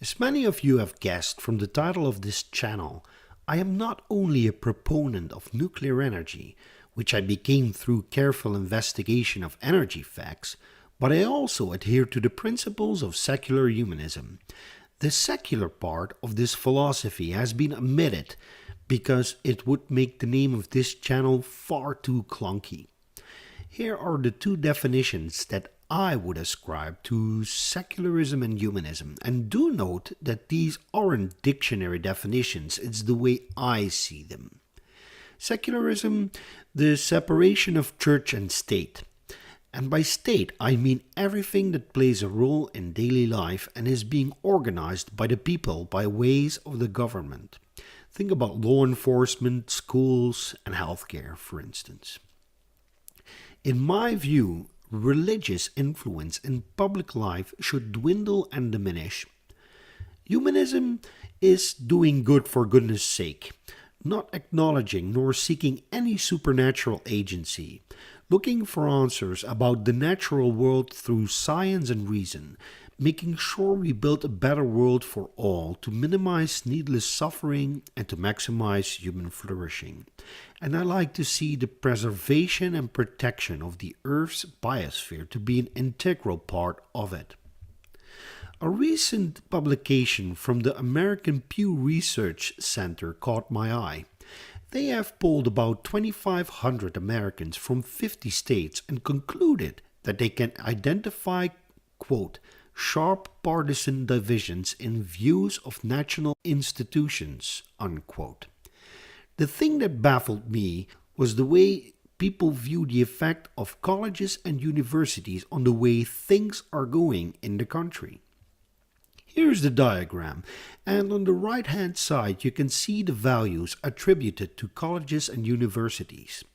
As many of you have guessed from the title of this channel, I am not only a proponent of nuclear energy, which I became through careful investigation of energy facts, but I also adhere to the principles of secular humanism. The secular part of this philosophy has been omitted because it would make the name of this channel far too clunky. Here are the two definitions that I would ascribe to secularism and humanism. And do note that these aren't dictionary definitions, it's the way I see them. Secularism, the separation of church and state. And by state, I mean everything that plays a role in daily life and is being organized by the people by ways of the government. Think about law enforcement, schools, and healthcare, for instance. In my view, religious influence in public life should dwindle and diminish. Humanism is doing good for goodness sake, not acknowledging nor seeking any supernatural agency, looking for answers about the natural world through science and reason, making sure we build a better world for all to minimize needless suffering and to maximize human flourishing. And I like to see the preservation and protection of the Earth's biosphere to be an integral part of it. A recent publication from the American Pew Research Center caught my eye. They have polled about 2,500 Americans from 50 states and concluded that they can identify, quote, sharp partisan divisions in views of national institutions, unquote. The thing that baffled me was the way people view the effect of colleges and universities on the way things are going in the country. Here's the diagram, and on the right hand side you can see the values attributed to colleges and universities.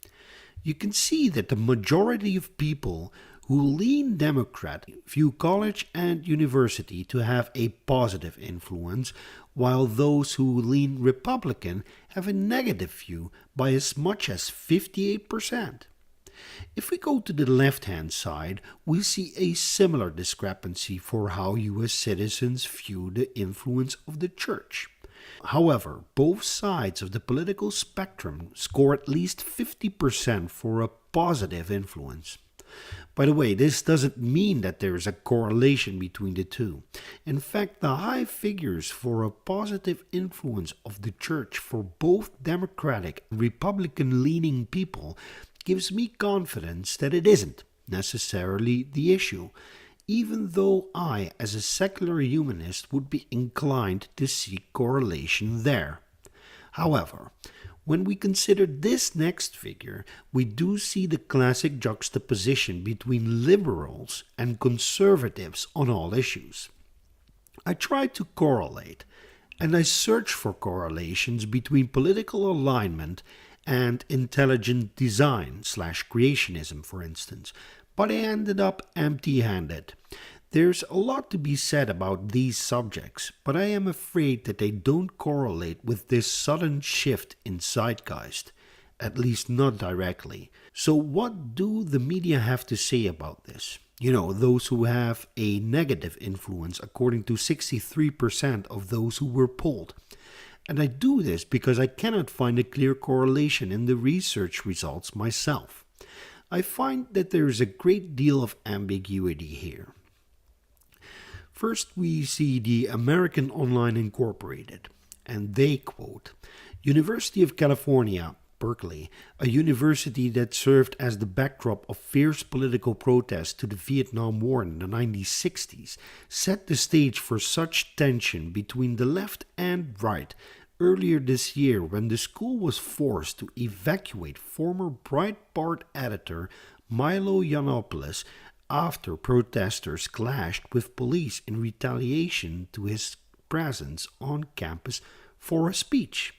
You can see that the majority of people who lean Democrat view college and university to have a positive influence, while those who lean Republican have a negative view by as much as 58%. If we go to the left-hand side, we see a similar discrepancy for how U.S. citizens view the influence of the church. However, both sides of the political spectrum score at least 50% for a positive influence. By the way, this doesn't mean that there is a correlation between the two. In fact, the high figures for a positive influence of the church for both Democratic and Republican-leaning people gives me confidence that it isn't necessarily the issue, even though I, as a secular humanist, would be inclined to seek correlation there. However, when we consider this next figure, we do see the classic juxtaposition between liberals and conservatives on all issues. I try to correlate, and I search for correlations between political alignment and intelligent design/creationism, for instance, but I ended up empty-handed. There's a lot to be said about these subjects, but I am afraid that they don't correlate with this sudden shift in zeitgeist, at least not directly. So what do the media have to say about this? You know, those who have a negative influence, according to 63% of those who were polled. And I do this because I cannot find a clear correlation in the research results myself. I find that there is a great deal of ambiguity here. First, we see the American Online Incorporated, and they quote, University of California, Berkeley, a university that served as the backdrop of fierce political protests to the Vietnam War in the 1960s, set the stage for such tension between the left and right earlier this year when the school was forced to evacuate former Breitbart editor Milo Yiannopoulos after protesters clashed with police in retaliation to his presence on campus for a speech.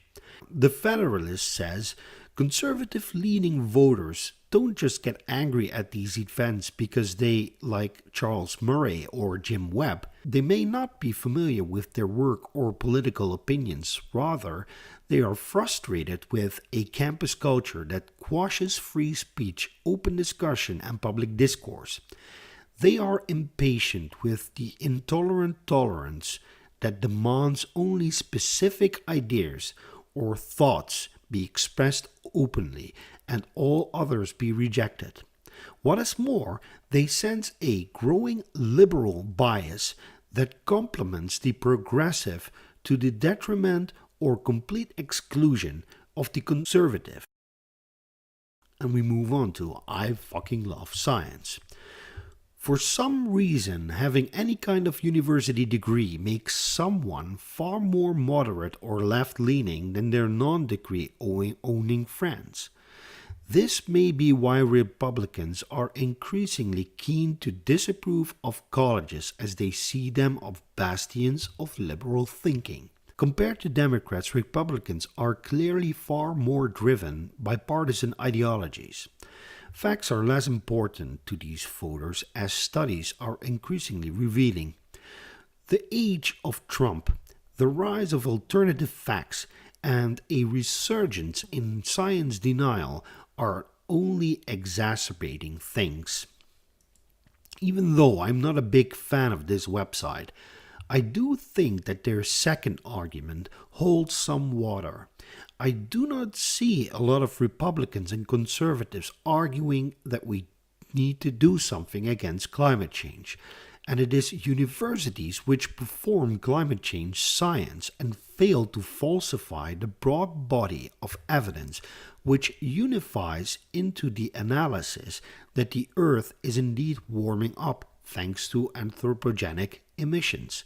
The Federalist says conservative-leaning voters don't just get angry at these events because they, like Charles Murray or Jim Webb, they may not be familiar with their work or political opinions. Rather, they are frustrated with a campus culture that quashes free speech, open discussion, and public discourse. They are impatient with the intolerant tolerance that demands only specific ideas or thoughts be expressed openly and all others be rejected. What is more, they sense a growing liberal bias that complements the progressive to the detriment or complete exclusion of the conservative. And we move on to I fucking love science. For some reason, having any kind of university degree makes someone far more moderate or left-leaning than their non-degree owning friends. This may be why Republicans are increasingly keen to disapprove of colleges as they see them as bastions of liberal thinking. Compared to Democrats, Republicans are clearly far more driven by partisan ideologies. Facts are less important to these voters as studies are increasingly revealing. The age of Trump, the rise of alternative facts, and a resurgence in science denial are only exacerbating things. Even though I'm not a big fan of this website, I do think that their second argument holds some water. I do not see a lot of Republicans and conservatives arguing that we need to do something against climate change, and it is universities which perform climate change science and fail to falsify the broad body of evidence which unifies into the analysis that the Earth is indeed warming up thanks to anthropogenic emissions,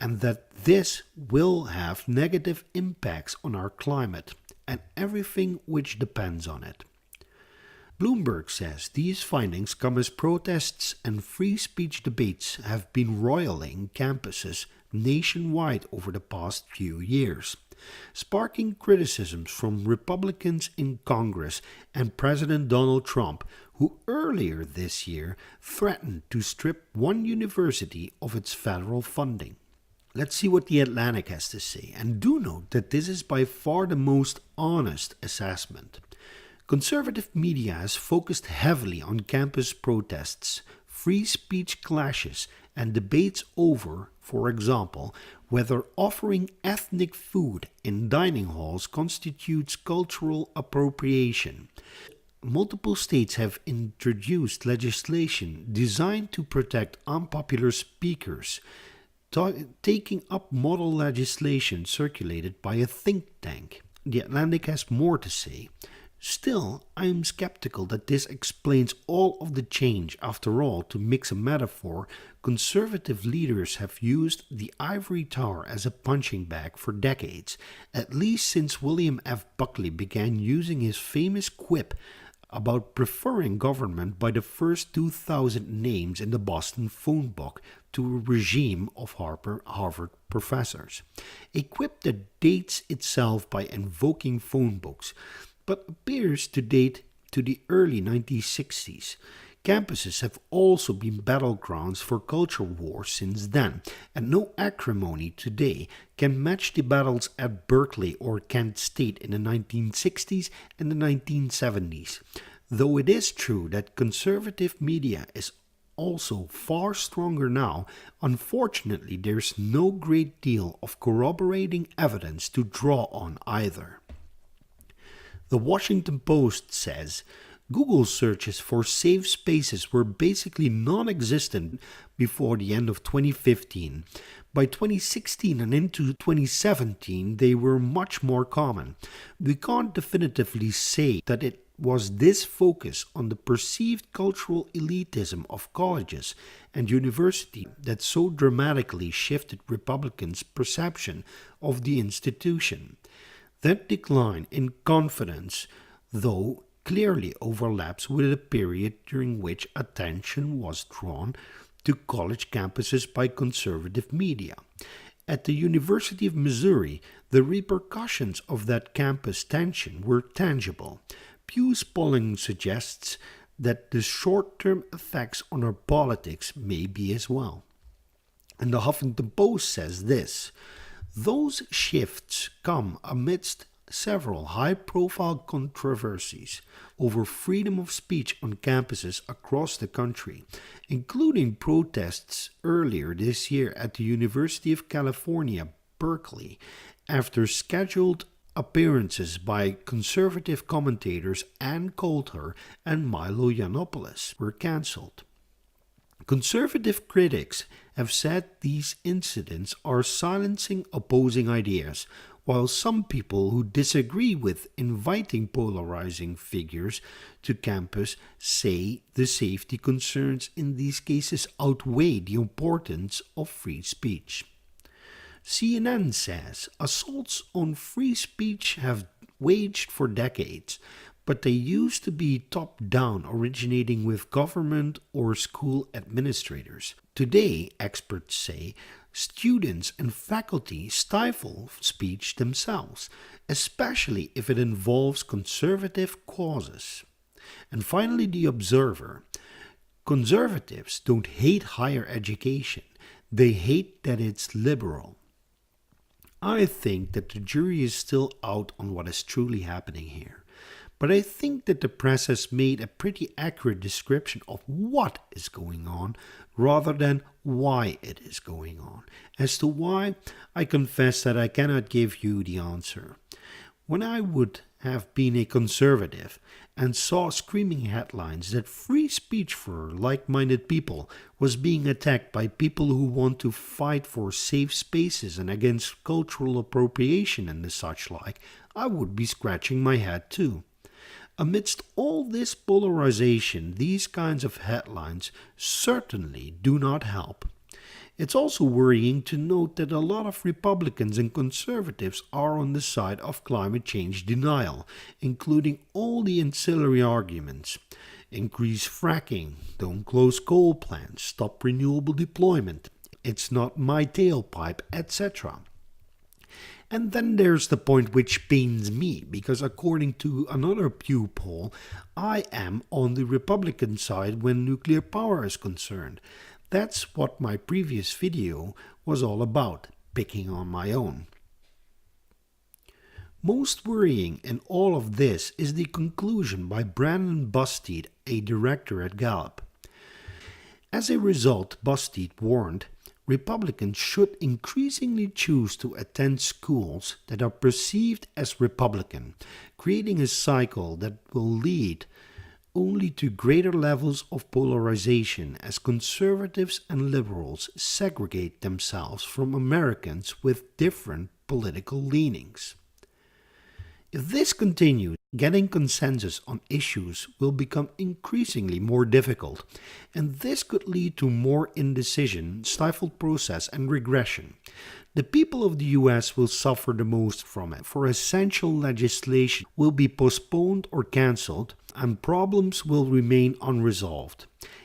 and that this will have negative impacts on our climate and everything which depends on it. Bloomberg says these findings come as protests and free speech debates have been roiling campuses nationwide over the past few years, sparking criticisms from Republicans in Congress and President Donald Trump, who earlier this year threatened to strip one university of its federal funding. Let's see what The Atlantic has to say, and do note that this is by far the most honest assessment. Conservative media has focused heavily on campus protests, free speech clashes, and debates over, for example, whether offering ethnic food in dining halls constitutes cultural appropriation. Multiple states have introduced legislation designed to protect unpopular speakers, taking up model legislation circulated by a think tank. The Atlantic has more to say. Still, I am skeptical that this explains all of the change. After all, to mix a metaphor, conservative leaders have used the ivory tower as a punching bag for decades, at least since William F. Buckley began using his famous quip about preferring government by the first 2,000 names in the Boston phone book to a regime of Harvard professors. A quip that dates itself by invoking phone books, but appears to date to the early 1960s. Campuses have also been battlegrounds for culture wars since then, and no acrimony today can match the battles at Berkeley or Kent State in the 1960s and the 1970s. Though it is true that conservative media is also far stronger now, unfortunately there's no great deal of corroborating evidence to draw on either. The Washington Post says Google searches for safe spaces were basically non-existent before the end of 2015. By 2016 and into 2017, they were much more common. We can't definitively say that it was this focus on the perceived cultural elitism of colleges and universities that so dramatically shifted Republicans' perception of the institution. That decline in confidence, though, clearly overlaps with a period during which attention was drawn to college campuses by conservative media. At the University of Missouri, the repercussions of that campus tension were tangible. Pew's polling suggests that the short-term effects on our politics may be as well. And the Huffington Post says this: those shifts come amidst several high-profile controversies over freedom of speech on campuses across the country, including protests earlier this year at the University of California, Berkeley, after scheduled appearances by conservative commentators Ann Coulter and Milo Yiannopoulos were cancelled. Conservative critics have said these incidents are silencing opposing ideas, while some people who disagree with inviting polarizing figures to campus say the safety concerns in these cases outweigh the importance of free speech. CNN says assaults on free speech have waged for decades, but they used to be top-down, originating with government or school administrators. Today, experts say, students and faculty stifle speech themselves, especially if it involves conservative causes. And finally, The Observer. Conservatives don't hate higher education, they hate that it's liberal. I think that the jury is still out on what is truly happening here. But I think that the press has made a pretty accurate description of what is going on rather than why it is going on. As to why, I confess that I cannot give you the answer. When I would have been a conservative and saw screaming headlines that free speech for like-minded people was being attacked by people who want to fight for safe spaces and against cultural appropriation and the such like, I would be scratching my head too. Amidst all this polarization, these kinds of headlines certainly do not help. It's also worrying to note that a lot of Republicans and conservatives are on the side of climate change denial, including all the ancillary arguments. Increase fracking, don't close coal plants, stop renewable deployment, it's not my tailpipe, etc. And then there's the point which pains me, because according to another Pew poll, I am on the Republican side when nuclear power is concerned. That's what my previous video was all about, picking on my own. Most worrying in all of this is the conclusion by Brandon Busteed, a director at Gallup. As a result, Busteed warned, Republicans should increasingly choose to attend schools that are perceived as Republican, creating a cycle that will lead only to greater levels of polarization as conservatives and liberals segregate themselves from Americans with different political leanings. If this continues, getting consensus on issues will become increasingly more difficult, and this could lead to more indecision, stifled process, and regression. The people of the US will suffer the most from it, for essential legislation will be postponed or cancelled, and problems will remain unresolved.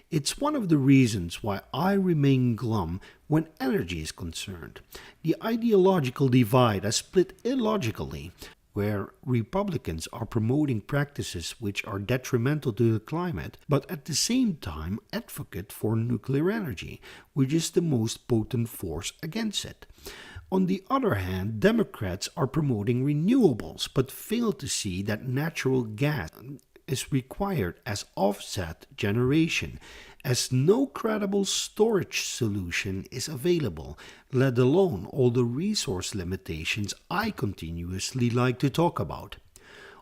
It's one of the reasons why I remain glum when energy is concerned. The ideological divide has split illogically, where Republicans are promoting practices which are detrimental to the climate, but at the same time advocate for nuclear energy, which is the most potent force against it. On the other hand, Democrats are promoting renewables, but fail to see that natural gas is required as offset generation, as no credible storage solution is available, let alone all the resource limitations I continuously like to talk about.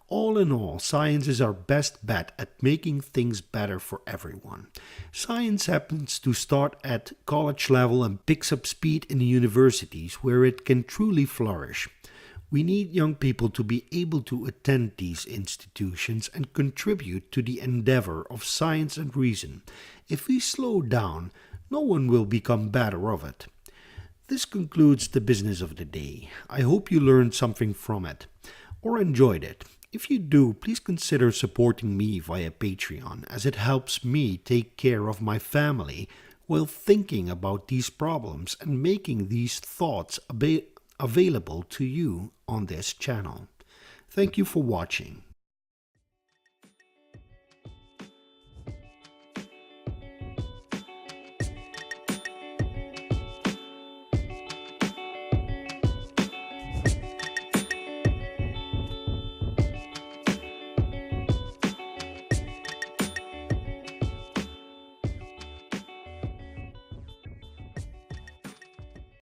All in all, science is our best bet at making things better for everyone. Science happens to start at college level and picks up speed in the universities where it can truly flourish. We need young people to be able to attend these institutions and contribute to the endeavor of science and reason. If we slow down, no one will become better of it. This concludes the business of the day. I hope you learned something from it or enjoyed it. If you do, please consider supporting me via Patreon, as it helps me take care of my family while thinking about these problems and making these thoughts available to you on this channel. Thank you for watching.